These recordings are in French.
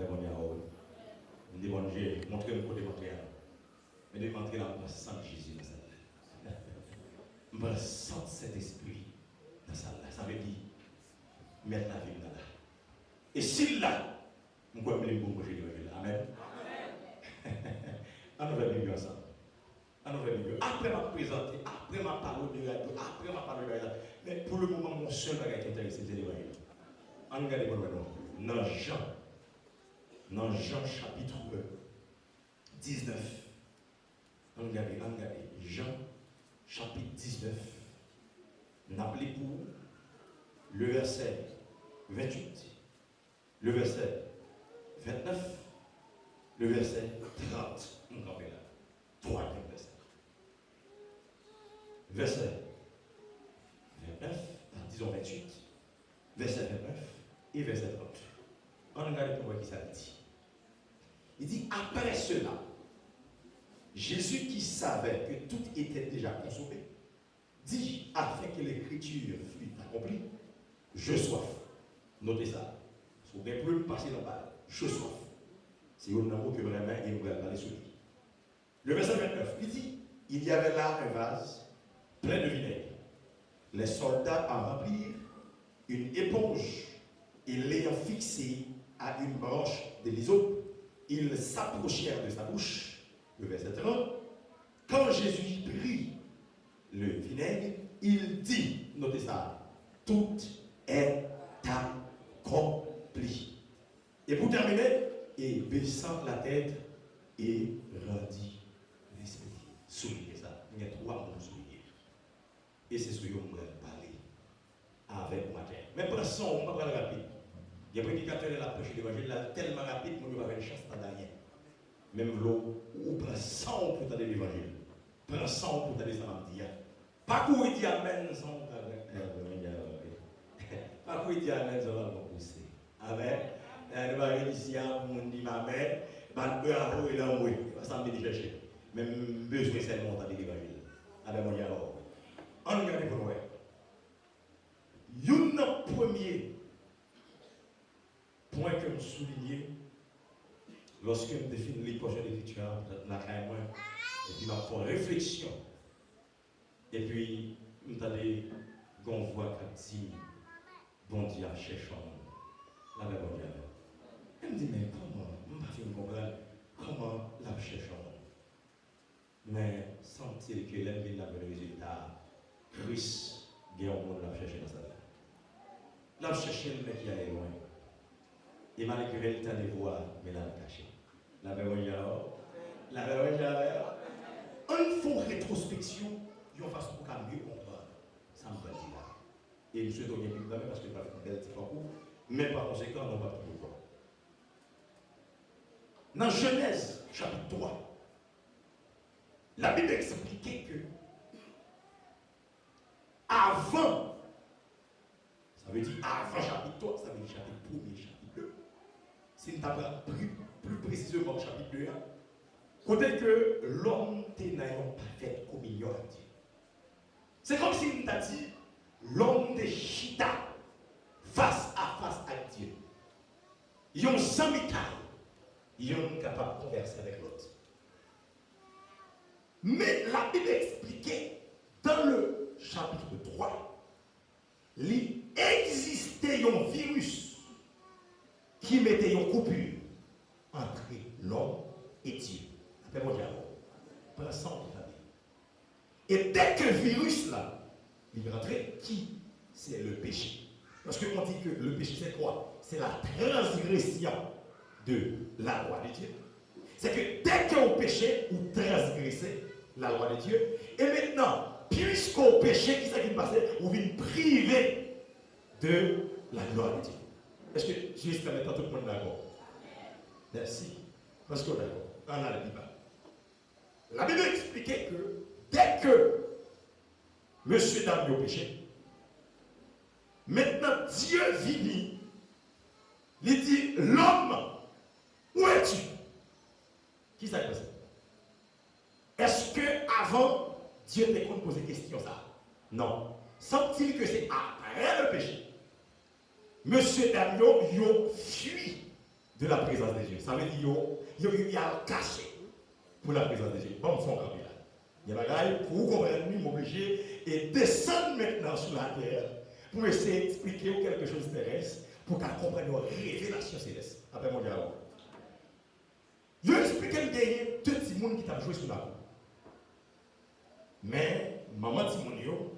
avec mon yaourt. Je dis, bon Dieu, montrez-moi côté Montréal. Mais de montrer là, on sent Jésus dans ça. On sent cet esprit dans ça. Ça veut dire, mettre la vie là. Et s'il l'a, on peut appeler pour manger l'évangile. Amen. On va vivre ensemble. Après ma présenter, après ma parole de radio, après ma parole de radio. Mais pour le moment, mon seul bagage qui intéresse, c'est l'évangile. On regarde dans Jean chapitre 19. On regarde, Jean chapitre 19. N'appelez pour le verset 28, le verset 29, le verset 30. On rappelle là. Troisième verset. Verset 29, disons 28, verset 29 et verset 30. On regarde pour voir qui ça dit. Il dit, après cela, Jésus qui savait que tout était déjà consommé, dit, afin que l'écriture fût accomplie, je soif. Notez ça. Si vous ne pouvez plus passer dans la balle, je soif. C'est un mot que vraiment il va parler sur lui. Le verset 29, il dit, il y avait là un vase plein de vinaigre. Les soldats en remplirent une éponge et l'ayant fixée à une branche de l'hysope, ils s'approchèrent de sa bouche. Le verset 30, quand Jésus prit le vinaigre, il dit, notez ça, tout est accompli. Et pour terminer, et baissant la tête et rendit l'esprit. Soulignez ça. Il y a trois mots souligner. Et c'est ce que vous voulez parler avec moi. Mais pour l'instant, on va parler rapide. Il y a un prédicateur de la prêche de l'évangile tellement rapide qu'on n'a pas une chance de rien. Même l'eau, ou prend 100 pour t'aller l'évangile. Prend 100 pour t'aller samedi. Pas pour il dit amen sans pas pour il dit amen sans la pousser. Amen. Le mari ici, on dit ma mère, ma mère a eu l'amour, ça me dit chercher. Même besoin c'est mon temps de l'évangile. Avec mon dialogue. On regarde pour nous. Un premier point que nous soulignons lorsque nous définissons les portions d'écriture, la carrément, et puis nous avons une réflexion. Et puis, nous allons qu'on voit quand dit, bon Dieu cherche la même bon Dieu. Elle me dit, mais comment, je ne peux pas comprendre comment la cherche mais sent-il que l'homme vient d'avoir le résultat, Christ, il y a un monde la chercher dans sa vie. La chercher le mec qui est loin. Et malgré le temps de voir, mais là, caché. La verrouille alors. La verrouille alors. On fait une rétrospection, d'une façon pour mieux comprendre. Ça me va dire là. Et je souhaite bien plus de parce que je ne vais pas faire un bel petit parcours, mais par conséquent, on va tout voir. Dans Genèse, chapitre 3, la Bible expliquait que avant, ça veut dire avant chapitre 3, ça veut dire chapitre 1er, chapitre 2. Si nous avons plus précisément chapitre 2, côté que l'homme n'a pas fait communion avec Dieu. C'est comme si nous avons dit l'homme de chita face à face avec Dieu. Ils ont sans métal, ils sont capables de converser avec l'autre. Mais la Bible expliquait dans le chapitre 3, il existait un virus qui mettait une coupure entre l'homme et Dieu. Appelez-moi dialogue. Prends ça en famille. Et dès que le virus là, il rentrait, qui? C'est le péché. Parce qu'on dit que le péché c'est quoi? C'est la transgression de la loi de Dieu. C'est que dès qu'on péché, ou transgressait la loi de Dieu. Et maintenant, puisqu'on péché, qui s'est passé, on vient priver de la gloire de Dieu. Est-ce que jusqu'à maintenant tout le monde est d'accord? Merci. Parce qu'on est d'accord. On a la Bible. La Bible expliquait que dès que monsieur Dame a péché, maintenant Dieu vit, il dit l'homme, où es-tu? Qui s'est passé? Est-ce que avant Dieu t'a posé question ça? Non. Semble-t-il que c'est après le péché. Monsieur Damion, il fui de la présence de Dieu. Ça veut dire qu'il y a caché pour la présence de Dieu. Bon, on là. Il y a des choses pour vous comprendre, nous obligé et descendre maintenant sur la terre pour essayer d'expliquer quelque chose de terrestre pour qu'elle comprenne une révélation céleste. Après mon dialogue. Je vais expliquer le dernier deux petits monde qui t'a joué sur la roue. Mais maman Timonio,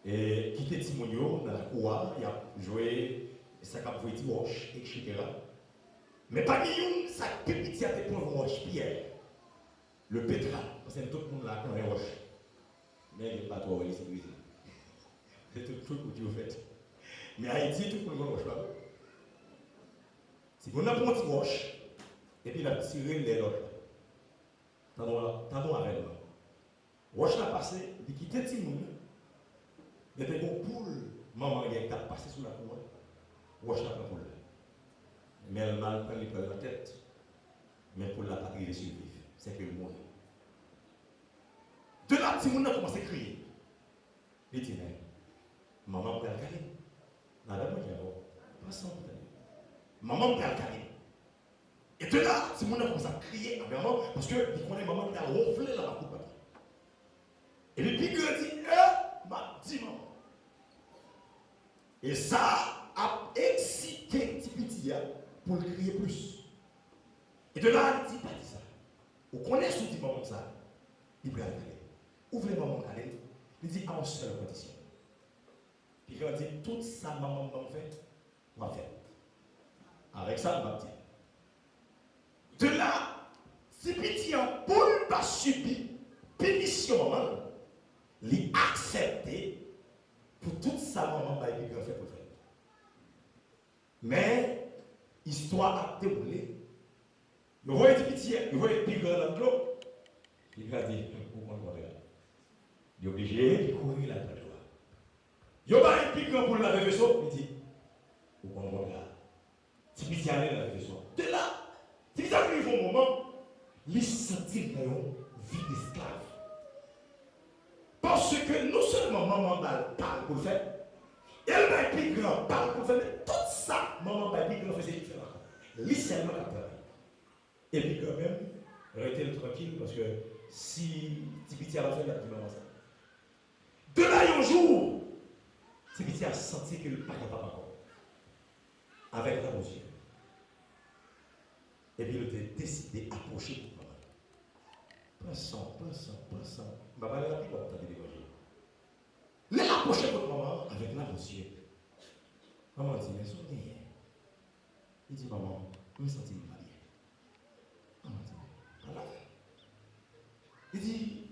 qui était Timonio dans la cour, il a joué, ça a joué dimanche, etc. Mais parmi nous, ça peut petit à petit pour roche pierre. Le pétra, parce que tout le monde là connaît roche. Mais il n'est pas trop sécurisé. C'est tout le truc que Dieu fait. Mais Haïti, tout le monde roche pas. Si on a pris un petit roche, et puis il a tiré les autres. Tendons avec nous. Roche l'a passé, il quittait Timoun. Il y avait une poule, maman qui a passé sous la cour. Roche l'a pris poule. Mais elle m'a pris la tête. Mais pour la patrie de survivre, c'est que le monde. De là, Timoun a commencé à crier. Il dit, maman peut aller. La dame dit, pas sans maman peut aller. Et de là, Timoun a commencé à crier à maman parce qu'il connaît maman qui a ronflé dans la coupe. Et le puis il dit, m'a dit maman. Et ça a excité Tipiti pour le crier plus. Et de là, il dit, pas dit ça. Vous connaissez ce petit maman ça. Il peut aller. Ouvrez maman aller. Il dit, à une seule condition. Puis il dit, tout ça, maman va faire, on va faire. Avec ça, on va dire. De là, Tipiti en poule pas subi pénition maman. Lui accepter pour toute sa maman va être fait pour faire. Mais histoire a déroulé. Il voit être pitié, il voit être pire dans l'eau. Il va dire, pourquoi on va regarder? Il est obligé de courir là-dedans. Il va être pire pour laver le vaisseau. Il dit, pourquoi on va regarder? C'est pitié aller dans le vaisseau. De là, c'est ça qu'il faut un moment, il sentit dans une vie d'esclave. Parce que non seulement maman parle pour le faire, elle va être plus grand parle pour le faire, mais tout ça, maman va être plus grand faisait différent. Lui seulement la parole. Et puis quand même, restez tranquille parce que si Tipiti a la fait, il a dit maman ça. De là, un jour, Tipiti a senti que le pas capable encore. Avec la mesure. Et puis il a décidé d'approcher pour maman. Pensons. Maman l'a pris comme t'as déménagé. Il a approché votre maman avec la monsieur. Maman dit, mais c'est bien. Il dit, maman, je me sens pas bien. Maman dit, voilà. Il dit,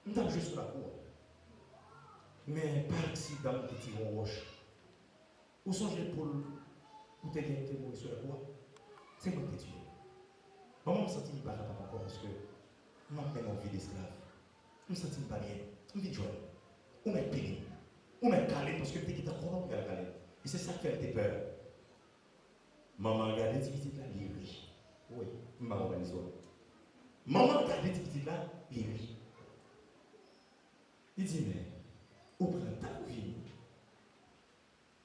nous sommes juste sur la cour. Mais par accident, petit roche. Où songez pour te gagner sur la cour? C'est moi qui t'ai tué. Maman me sentit pas encore parce que je m'appelle en vie d'esclave. Je me sentis pas bien. Je me dis, Joël, on est pénible. On est calé parce que tu es qui t'a encore calé. Et c'est ça qui fait tes peurs. Maman regarde les petites là, il rit. Oui, maman va les autres. Maman regarde les petites là, il rit. Il dit, mais, au printemps, ta vie.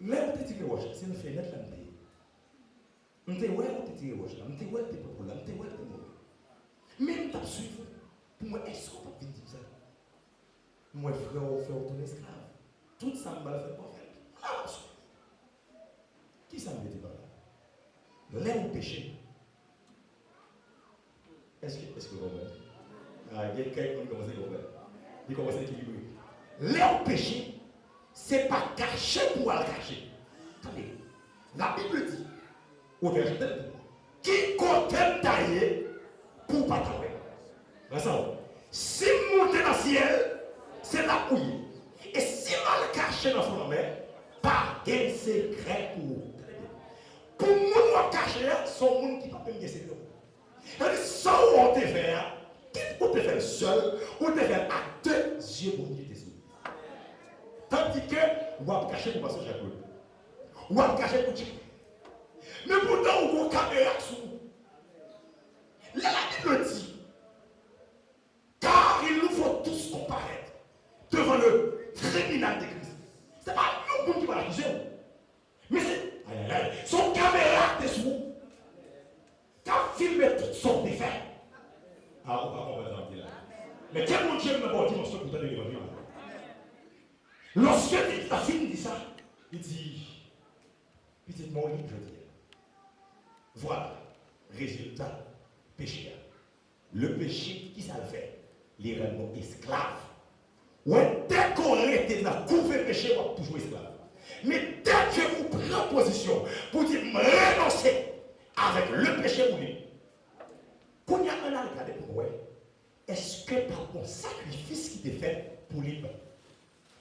Là, on te dit que c'est une fenêtre là, on te dit, ouais, on te dit, ouais, on te dit, ouais, t'es pas pour là, on te dit, ouais, t'es mauvais. Même t'as suivi. Pour moi, est-ce qu'on peut dire ça? Moi, frère, on fait ton esclave. Tout ça me va faire pour faire. Ah, qui ça me dit par là? L'air au péché. Est-ce que vous comprenez? Ah, il y a quelqu'un qui commence à comprendre. Il commence à équilibrer. L'air au péché, ce n'est pas caché pour le cacher. Attendez, la Bible dit, au verset 2, qui compte tailler pour pas tailler. Si monter dans le ciel, c'est la couille. Et si mal caché dans son mer, pas de secret pour vous. Pour nous cacher, son monde qui ne peut pas me secret. C'est-à-dire, sans on te faire, on te fait seul, on te fait à deux yeux pour nous tes yeux. Tandis que, on va cacher pour passer chaque jour. On va cacher pour Dieu. Mais pourtant, on va caméra sous. Là, la Bible dit, car il nous faut tous comparaître devant le tribunal de Christ. Ce n'est pas nous qui va l'accuser. Mais c'est son caméra dessous. filmé toutes sortes d'effets. Ah, on va comprendre ça là. Mais quel monde Dieu m'a dit dimension pour t'aider l'évangile? Lorsque la fille dit ça, il dit, petit mon livre, je dis, voilà, résultat, péché. Le péché, qui ça le fait? Les réellement esclaves. Ouais, dès qu'on était dans le couvert péché, on va toujours esclave. Mais dès que vous prenez position pour dire renoncer avec le péché, vous dites, quand il y a un an, regardez pour moi, est-ce que par un sacrifice qui était fait pour lui?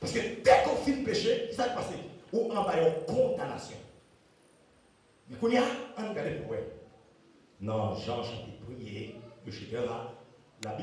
Parce que dès qu'on finit le péché, ça va passer. Ou en bas, une condamnation. Mais quand il y a un regardez pour moi, non, Jean chapitre 1er, le chapitre là,